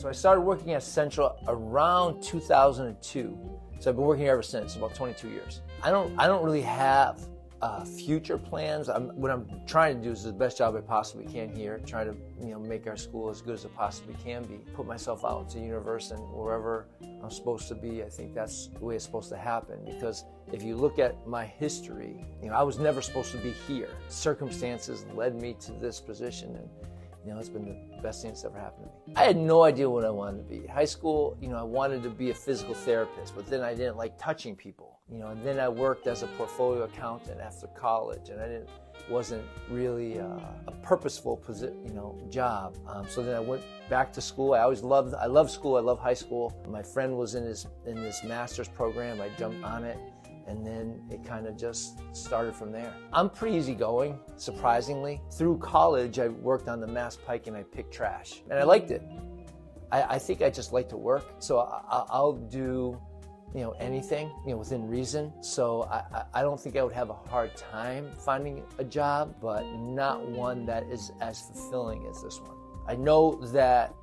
So I started working at Central around 2002. So I've been working here ever since, about 22 years. I don't really have future plans. What I'm trying to do is the best job I possibly can here, try to make our school as good as it possibly can be. Put myself out to universe and wherever I'm supposed to be, I think that's the way it's supposed to happen. Because if you look at my history, I was never supposed to be here. Circumstances led me to this position, and it's been the best thing that's ever happened to me. I had no idea what I wanted to be. High school, I wanted to be a physical therapist, but then I didn't like touching people. And then I worked as a portfolio accountant after college, and I wasn't really a purposeful job. So then I went back to school. I love school. I love high school. My friend was in this master's program. I jumped on it, and then it kind of just started from there. I'm pretty easygoing, surprisingly. Through college, I worked on the Mass Pike and I picked trash, and I liked it. I think I just like to work, so I'll do anything, within reason. So I don't think I would have a hard time finding a job, but not one that is as fulfilling as this one. I know that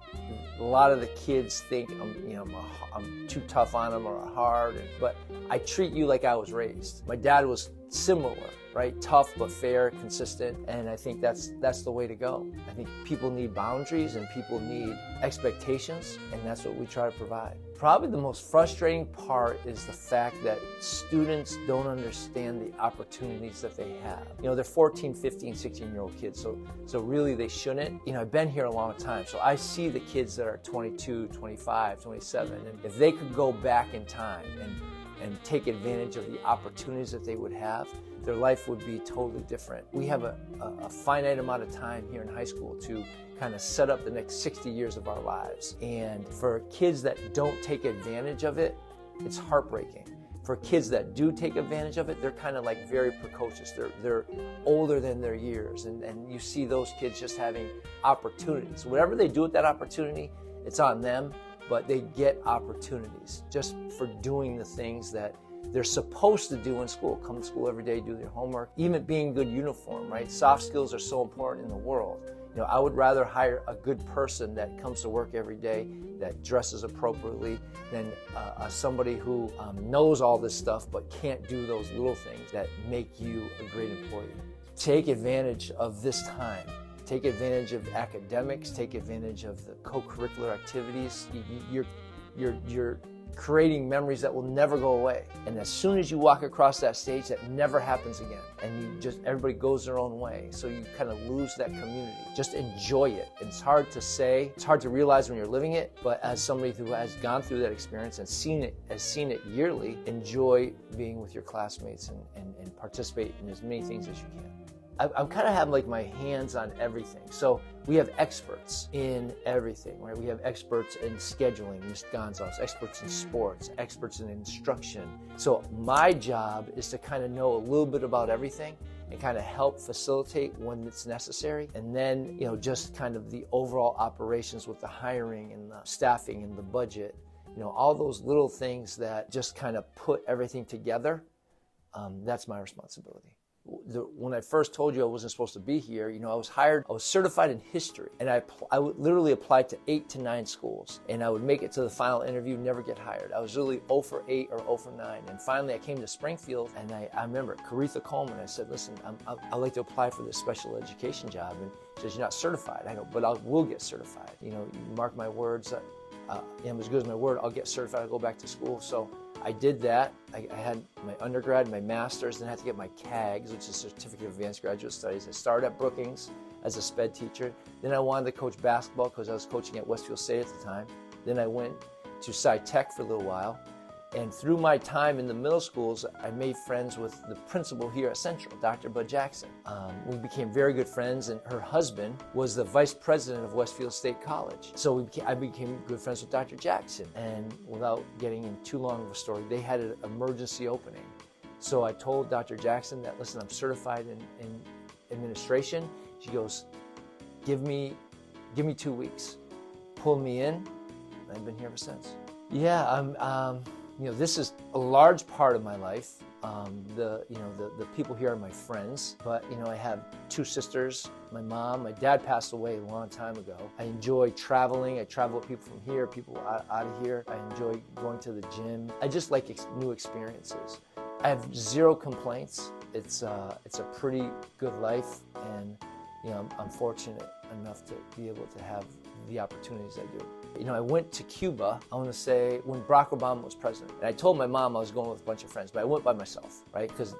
a lot of the kids think I'm too tough on them or hard, but I treat you like I was raised. My dad was similar, right? Tough but fair, consistent, and I think that's the way to go. I think people need boundaries and people need expectations, and that's what we try to provide. Probably the most frustrating part is the fact that students don't understand the opportunities that they have. They're 14, 15, 16-year-old kids, so really they shouldn't. I've been here a long time, so I see the kids that are 22, 25, 27, and if they could go back in time and take advantage of the opportunities that they would have, their life would be totally different. We have a finite amount of time here in high school to kind of set up the next 60 years of our lives. And for kids that don't take advantage of it, it's heartbreaking. For kids that do take advantage of it, they're kind of like very precocious. They're older than their years, and you see those kids just having opportunities. Whatever they do with that opportunity, it's on them, but they get opportunities just for doing the things that they're supposed to do in school. Come to school every day, do their homework, even being good uniform, right? Soft skills are so important in the world. I would rather hire a good person that comes to work every day, that dresses appropriately, than somebody who knows all this stuff but can't do those little things that make you a great employee. Take advantage of this time. Take advantage of academics, take advantage of the co-curricular activities. You're creating memories that will never go away. And as soon as you walk across that stage, that never happens again. And everybody goes their own way. So you kind of lose that community. Just enjoy it. It's hard to say, it's hard to realize when you're living it, but as somebody who has gone through that experience and seen it yearly, enjoy being with your classmates and participate in as many things as you can. I'm kind of having like my hands on everything. So we have experts in everything, right? We have experts in scheduling, Ms. Gonzalez, experts in sports, experts in instruction. So my job is to kind of know a little bit about everything and kind of help facilitate when it's necessary. And then, just kind of the overall operations with the hiring and the staffing and the budget, all those little things that just kind of put everything together, that's my responsibility. When I first told you I wasn't supposed to be here, I was certified in history, and I would literally apply to 8 to 9 schools, and I would make it to the final interview, never get hired. I was literally 0 for 8 or 0 for 9, and finally I came to Springfield, and I remember Caretha Coleman. I said, listen, I'd like to apply for this special education job, and she says, you're not certified. I go, but I will get certified. You mark my words, I'm as good as my word, I'll get certified, I'll go back to school. So I did that. I had my undergrad, my master's, then I had to get my CAGS, which is Certificate of Advanced Graduate Studies. I started at Brookings as a sped teacher. Then I wanted to coach basketball because I was coaching at Westfield State at the time. Then I went to Sci Tech for a little while. And through my time in the middle schools, I made friends with the principal here at Central, Dr. Bud Jackson. We became very good friends, and her husband was the vice president of Westfield State College. So I became good friends with Dr. Jackson. And without getting in too long of a story, they had an emergency opening. So I told Dr. Jackson that, listen, I'm certified in administration. She goes, give me 2 weeks. Pulled me in, and I've been here ever since. Yeah, this is a large part of my life. The people here are my friends, but I have two sisters, my mom, my dad passed away a long time ago. I enjoy traveling. I travel with people from here, people out of here. I enjoy going to the gym. I just like new experiences. I have zero complaints. It's a pretty good life, and I'm fortunate enough to be able to have the opportunities I do. I went to Cuba, I want to say, when Barack Obama was president. And I told my mom I was going with a bunch of friends, but I went by myself, right? Because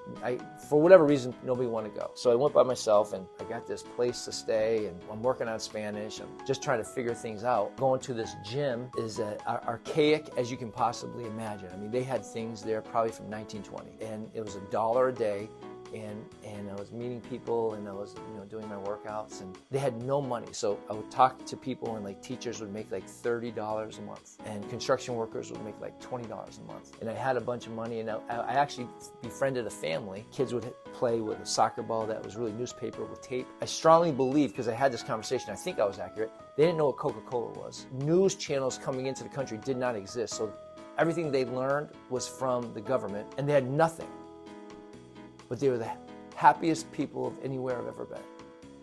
for whatever reason, nobody wanted to go. So I went by myself, and I got this place to stay, and I'm working on Spanish. I'm just trying to figure things out. Going to this gym is archaic as you can possibly imagine. I mean, they had things there probably from 1920, and it was $1 a day. And I was meeting people, and I was doing my workouts, and they had no money. So I would talk to people, and like teachers would make like $30 a month, and construction workers would make like $20 a month. And I had a bunch of money, and I actually befriended a family. Kids would play with a soccer ball that was really newspaper with tape. I strongly believe, because I had this conversation, I think I was accurate, they didn't know what Coca-Cola was. News channels coming into the country did not exist. So everything they learned was from the government, and they had nothing. But they were the happiest people of anywhere I've ever been.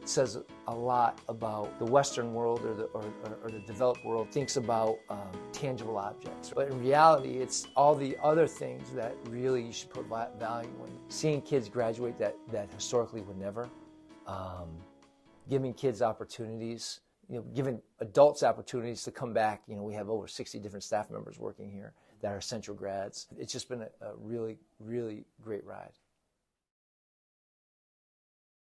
It says a lot about the Western world or the developed world thinks about tangible objects. But in reality, it's all the other things that really you should put value in. Seeing kids graduate that historically would never. Giving kids opportunities, giving adults opportunities to come back. We have over 60 different staff members working here that are Central grads. It's just been a really, really great ride.